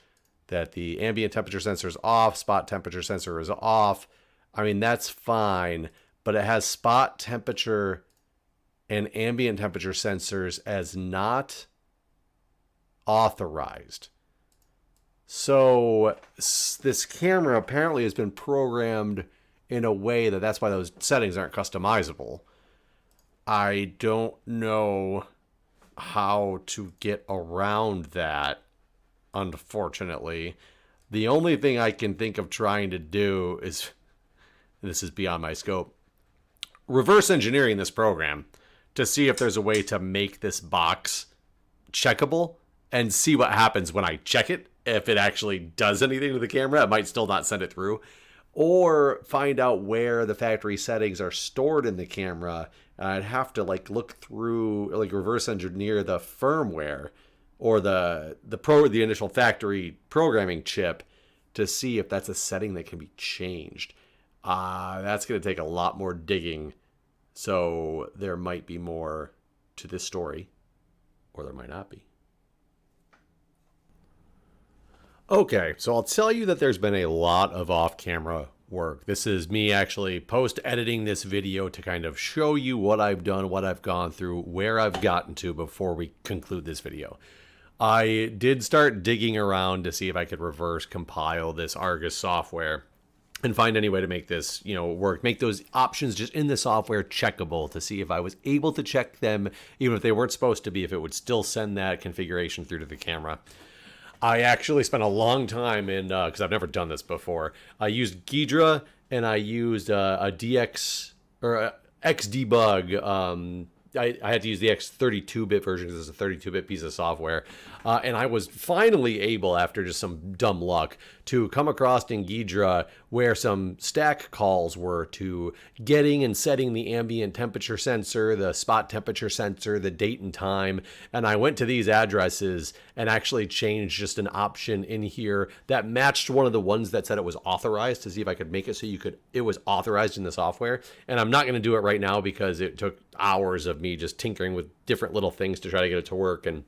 that the ambient temperature sensor is off, spot temperature sensor is off. I mean, that's fine, but it has spot temperature and ambient temperature sensors as not authorized. So this camera apparently has been programmed in a way that's why those settings aren't customizable. I don't know how to get around that, unfortunately. The only thing I can think of trying to do is, this is beyond my scope, reverse engineering this program to see if there's a way to make this box checkable and see what happens when I check it. If it actually does anything to the camera, it might still not send it through. Or find out where the factory settings are stored in the camera. I'd have to look through, reverse engineer the firmware or the initial factory programming chip to see if that's a setting that can be changed. That's going to take a lot more digging. So there might be more to this story, or there might not be. Okay, so I'll tell you that there's been a lot of off-camera work. This is me actually post-editing this video to kind of show you what I've done, what I've gone through, where I've gotten to before we conclude this video. I did start digging around to see if I could reverse compile this Argus software and find any way to make this, work, make those options just in the software checkable to see if I was able to check them, even if they weren't supposed to be, if it would still send that configuration through to the camera. I actually spent a long time in, because I've never done this before. I used Ghidra and I used a DX or a Xdebug. I had to use the X32-bit version because it's a 32-bit piece of software. And I was finally able, after just some dumb luck, to come across in Ghidra where some stack calls were to getting and setting the ambient temperature sensor, the spot temperature sensor, the date and time. And I went to these addresses and actually changed just an option in here that matched one of the ones that said it was authorized to see if I could make it so it was authorized in the software. And I'm not going to do it right now because it took hours of me just tinkering with different little things to try to get it to work, and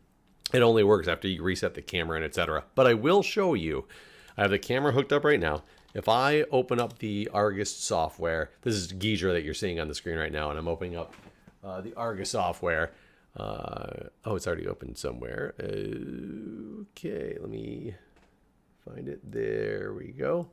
it only works after you reset the camera and etc. But I will show you. I have the camera hooked up right now. If I open up the Argus software, this is Ghidra that you're seeing on the screen right now, and I'm opening up the Argus software. Oh, it's already open somewhere. Okay, let me find it. There we go.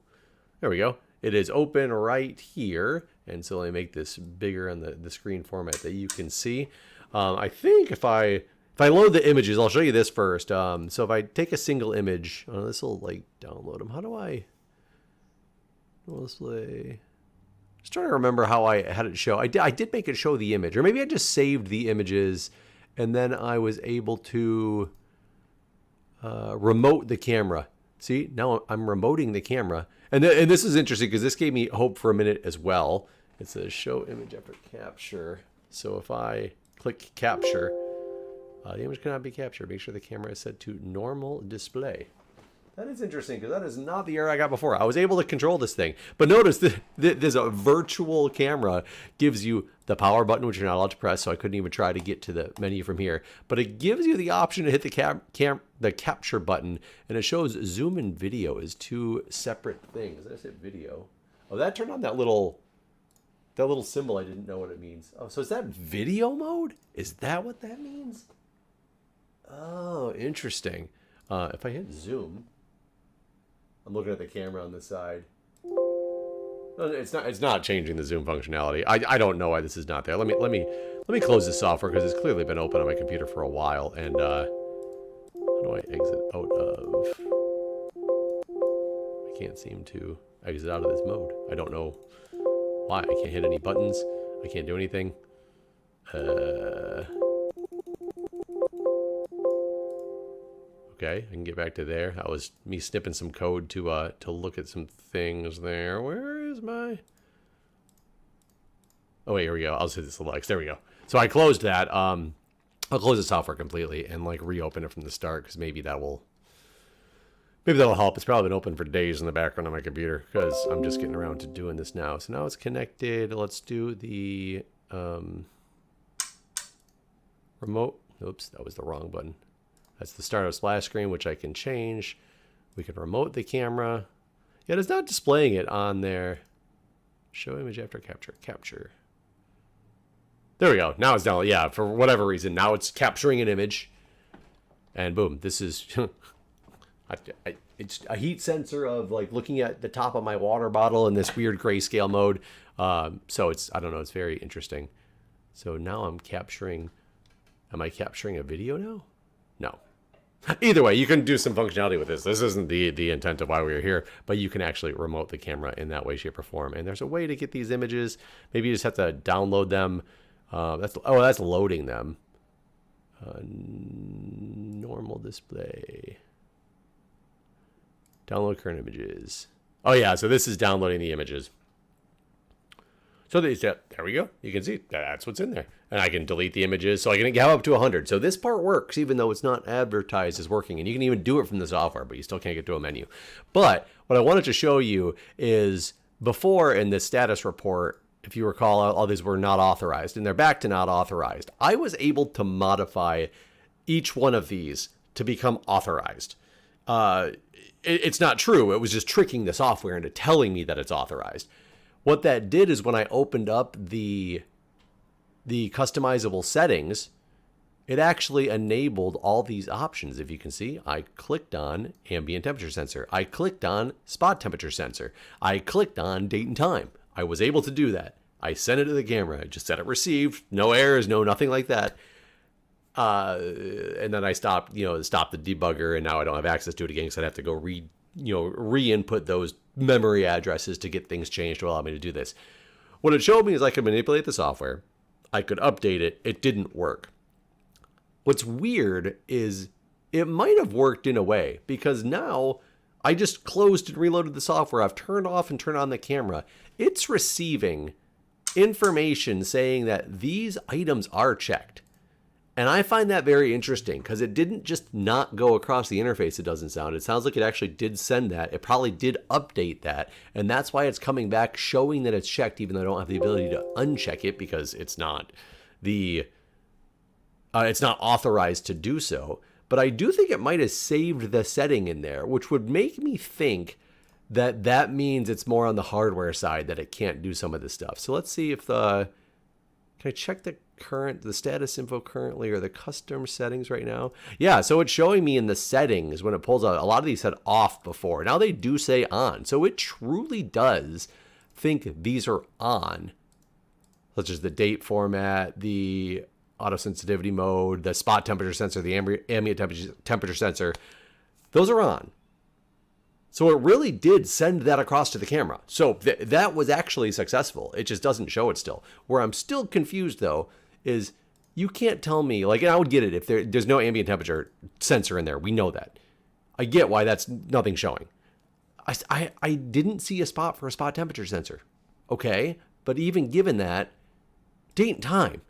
There we go. It is open right here. And so let me make this bigger on the screen format that you can see. I think if I load the images, I'll show you this first. So if I take a single image, this will like download them. How do I display? Just trying to remember how I had it show. I did make it show the image, or maybe I just saved the images and then I was able to remote the camera. See, now I'm remoting the camera. And this is interesting because this gave me hope for a minute as well. It says show image after capture. So if I click capture, the image cannot be captured. Make sure the camera is set to normal display. That is interesting because that is not the error I got before. I was able to control this thing. But notice that there's a virtual camera gives you the power button, which you're not allowed to press, so I couldn't even try to get to the menu from here. But it gives you the option to hit the capture button, and it shows zoom and video as two separate things. Did I say video? Oh, that turned on that little symbol. I didn't know what it means. Oh, so is that video mode? Is that what that means? Oh, interesting. If I hit zoom, I'm looking at the camera on the side. It's not changing the zoom functionality. I don't know why this is not there. Let me close this software because it's clearly been open on my computer for a while. And how do I exit out of? I can't seem to exit out of this mode. I don't know why. I can't hit any buttons. I can't do anything. Okay, I can get back to there. That was me snipping some code to look at some things there. Where is my? Oh wait, here we go. I'll just hit this little X. There we go. So I closed that. I'll close the software completely and like reopen it from the start because maybe that'll help. It's probably been open for days in the background on my computer because I'm just getting around to doing this now. So now it's connected. Let's do the remote. Oops, that was the wrong button. That's the start of splash screen, which I can change. We can remote the camera. Yet it's not displaying it on there. Show image after capture. Capture. There we go. Now it's down. Yeah, for whatever reason, now it's capturing an image. And boom, this is... it's a heat sensor of like looking at the top of my water bottle in this weird grayscale mode. So it's, I don't know, it's very interesting. So now I'm capturing... Am I capturing a video now? No. Either way, you can do some functionality with this. This isn't the intent of why we were here, but you can actually remote the camera in that way, shape, or form. And there's a way to get these images. Maybe you just have to download them. That's loading them. Normal display. Download current images. Oh yeah, so this is downloading the images. So there we go. You can see that's what's in there. And I can delete the images. So I can have up to 100. So this part works even though it's not advertised as working. And you can even do it from the software, but you still can't get to a menu. But what I wanted to show you is before in the status report, if you recall, all these were not authorized. And they're back to not authorized. I was able to modify each one of these to become authorized. It's not true. It was just tricking the software into telling me that it's authorized. What that did is when I opened up the customizable settings, it actually enabled all these options. If you can see, I clicked on ambient temperature sensor. I clicked on spot temperature sensor. I clicked on date and time. I was able to do that. I sent it to the camera. I just said it received. No errors, no nothing like that. And then I stopped the debugger, and now I don't have access to it again because I'd have to go re-input those memory addresses to get things changed to allow me to do this. What it showed me is I could manipulate the software. I could update it. It didn't work. What's weird is it might have worked in a way, because now I just closed and reloaded the software. I've turned off and turned on the camera. It's receiving information saying that these items are checked. And I find that very interesting because it didn't just not go across the interface, it doesn't sound. It sounds like it actually did send that. It probably did update that. And that's why it's coming back showing that it's checked, even though I don't have the ability to uncheck it because it's not authorized to do so. But I do think it might have saved the setting in there, which would make me think that means it's more on the hardware side that it can't do some of this stuff. So let's see if can I check the status info currently or the custom settings right now? Yeah, so it's showing me in the settings when it pulls out. A lot of these had off before. Now they do say on. So it truly does think these are on, such as the date format, the auto sensitivity mode, the spot temperature sensor, the ambient temperature sensor. Those are on. So it really did send that across to the camera. So that was actually successful. It just doesn't show it still. Where I'm still confused, though, is you can't tell me, and I would get it if there's no ambient temperature sensor in there. We know that. I get why that's nothing showing. I didn't see a spot for a spot temperature sensor. Okay, but even given that, date and time,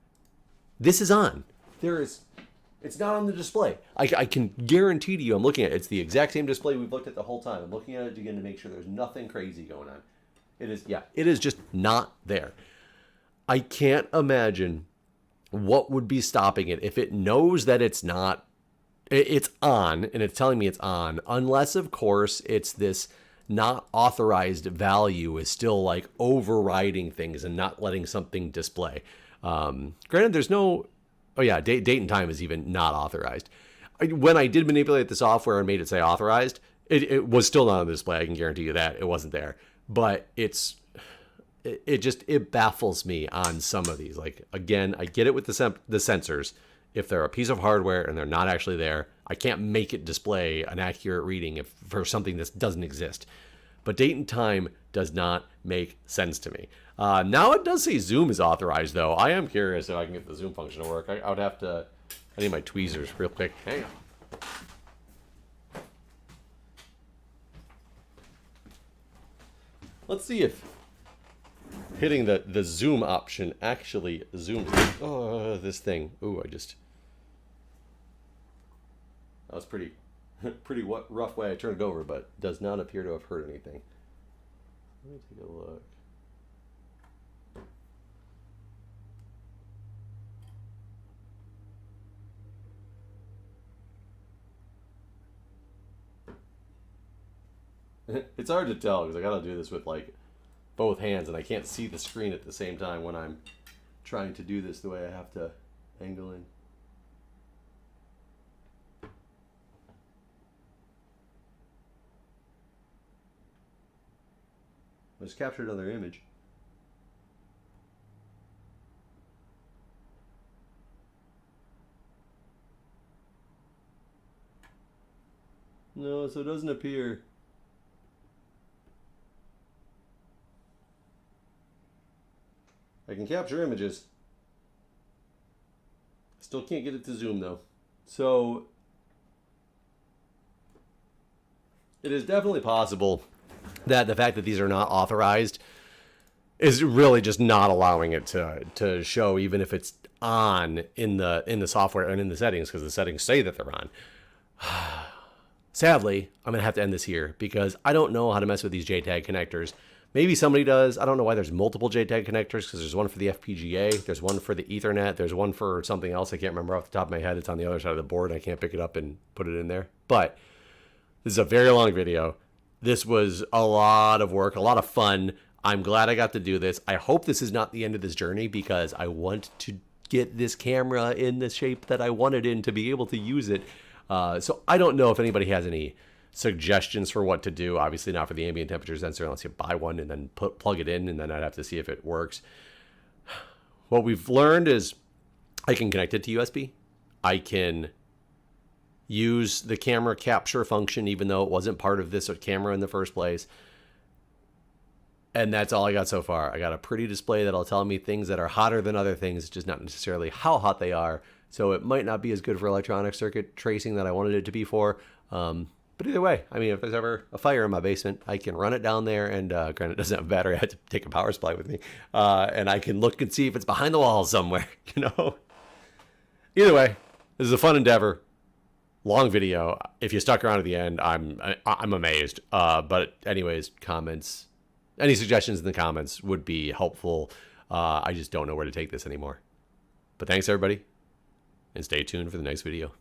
this is on. It's not on the display. I can guarantee to you, I'm looking at it. It's the exact same display we've looked at the whole time. I'm looking at it again to make sure there's nothing crazy going on. It is just not there. I can't imagine what would be stopping it if it knows that it's on and it's telling me it's on, unless of course it's this not authorized value is still like overriding things and not letting something display. Granted, there's no, date and time is even not authorized. When I did manipulate the software and made it say authorized, it was still not on the display. I can guarantee you that it wasn't there. But it baffles me on some of these. Like, again, I get it with the sensors. If they're a piece of hardware and they're not actually there, I can't make it display an accurate reading for something that doesn't exist. But date and time does not make sense to me. Now it does say zoom is authorized, though. I am curious if I can get the zoom function to work. I would have to... I need my tweezers real quick. Hang on. Let's see if hitting the zoom option actually zooms this thing. Ooh, that was pretty rough way I turned it over, but does not appear to have hurt anything. Let me take a look. It's hard to tell because I gotta do this with like both hands and I can't see the screen at the same time when I'm trying to do this the way I have to angle in. Let's capture another image. No, so it doesn't appear. I can capture images. Still can't get it to zoom though. So it is definitely possible that the fact that these are not authorized is really just not allowing it to show, even if it's on in the software and in the settings, because the settings say that they're on. Sadly, I'm gonna have to end this here because I don't know how to mess with these JTAG connectors. Maybe somebody does. I don't know why there's multiple JTAG connectors, because there's one for the FPGA, there's one for the Ethernet, there's one for something else I can't remember off the top of my head. It's on the other side of the board. I can't pick it up and put it in there. But This is a very long video. This was a lot of work, a lot of fun. I'm glad I got to do this. I hope this is not the end of this journey because I want to get this camera in the shape that I want it in to be able to use it. So I don't know if anybody has any suggestions for what to do. Obviously not for the ambient temperature sensor unless you buy one and then plug it in, and then I'd have to see if it works. What we've learned is I can connect it to USB. I can use the camera capture function even though it wasn't part of this camera in the first place. And that's all I got so far. I got a pretty display that'll tell me things that are hotter than other things, just not necessarily how hot they are. So it might not be as good for electronic circuit tracing that I wanted it to be for. But either way, I mean, if there's ever a fire in my basement, I can run it down there, and granted, it doesn't have a battery. I had to take a power supply with me. And I can look and see if it's behind the wall somewhere, you know? Either way, this is a fun endeavor. Long video. If you stuck around to the end, I'm amazed. But anyways, comments, any suggestions in the comments would be helpful. I just don't know where to take this anymore. But thanks, everybody, and stay tuned for the next video.